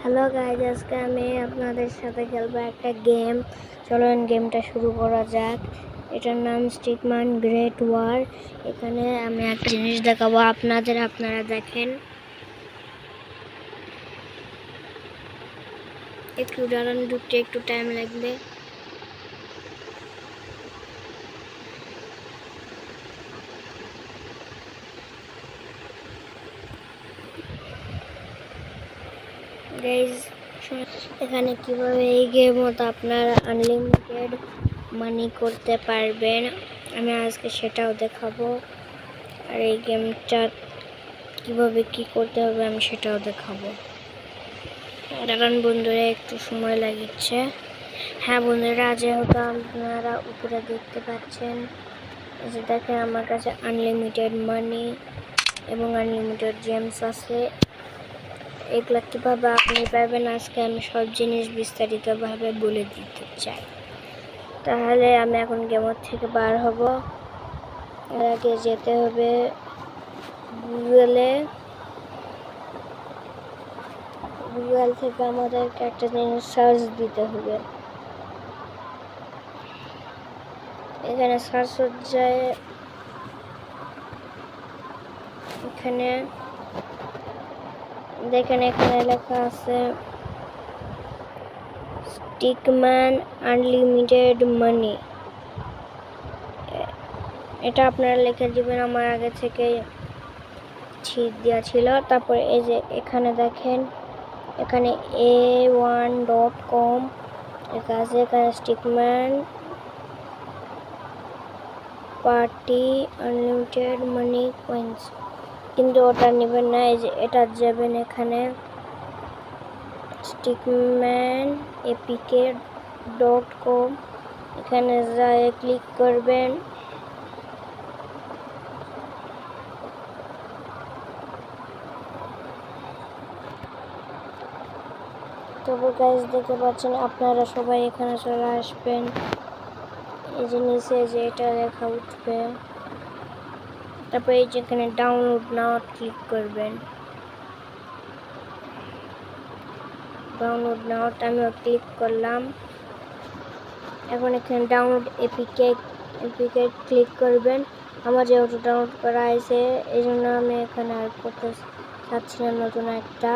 Hello guys, আজকে আমি আপনাদের সাথে খেলবো একটা গেম। চলুন গেমটা শুরু করা যাক। এটার নাম স্টিকম্যান গ্রেট ওয়ার। এখানে আমি একটা জিনিস দেখাবো আপনারা দেখেন। একটু দাঁড়ান, ঢুকতে একটু টাইম লাগবে। গাইজ, এখানে কিভাবে এই গেম মতো আপনারা আনলিমিটেড মানি করতে পারবেন, আমি আজকে সেটাও দেখাবো। আর এই গেমটা কিভাবে কি করতে হবে আমি সেটাও দেখাবো। দাঁড়ান বন্ধুরা, একটু সময় লাগছে। হ্যাঁ বন্ধুরা, যেহেতু আপনারা উপরে দেখতে পাচ্ছেন যে দেখেন আমার কাছে আনলিমিটেড মানি এবং আনলিমিটেড জেমস আছে। এগুলা কীভাবে আপনি পাবেন আজকে আমি সব জিনিস বিস্তারিতভাবে বলে দিতে চাই। তাহলে আমি এখন গেমের থেকে বার হব। এর আগে যেতে হবে গুগল থেকে আমাদেরকে একটা জিনিস সার্চ দিতে হবে। এখানে সার্চ যায়, এখানে দেখেন এখানে লেখা আছে স্টিকম্যান আনলিমিটেড মানি। এটা আপনারা লিখে দিবেন, আমার আগে থেকে ছিট দেওয়া ছিল। তারপর এই যে এখানে দেখেন, এখানে a1.com লেখা আছে। এখানে স্টিকম্যান পার্টি আনলিমিটেড মানি কয়েন্স, কিন্তু ওটা নেবেন না। এই যে এটা যাবেন এখানে স্টিকম্যান apk.com, এখানে যায় ক্লিক করবেন। তবু গাইজ দেখতে পাচ্ছেন, আপনারা সবাই এখানে চলে আসবেন। এই যে নিচে যে এটা লেখা উঠবে, তারপর এই যেখানে ডাউনলোড নাও ক্লিক করবেন। ডাউনলোড নাও আমিও ক্লিক করলাম। এখন এখানে ডাউনলোড এপিকে ক্লিক করবেন। আমার যেহেতু ডাউনলোড করা আছে এই জন্য আমি এখানে আর করতে চাচ্ছি না নতুন একটা।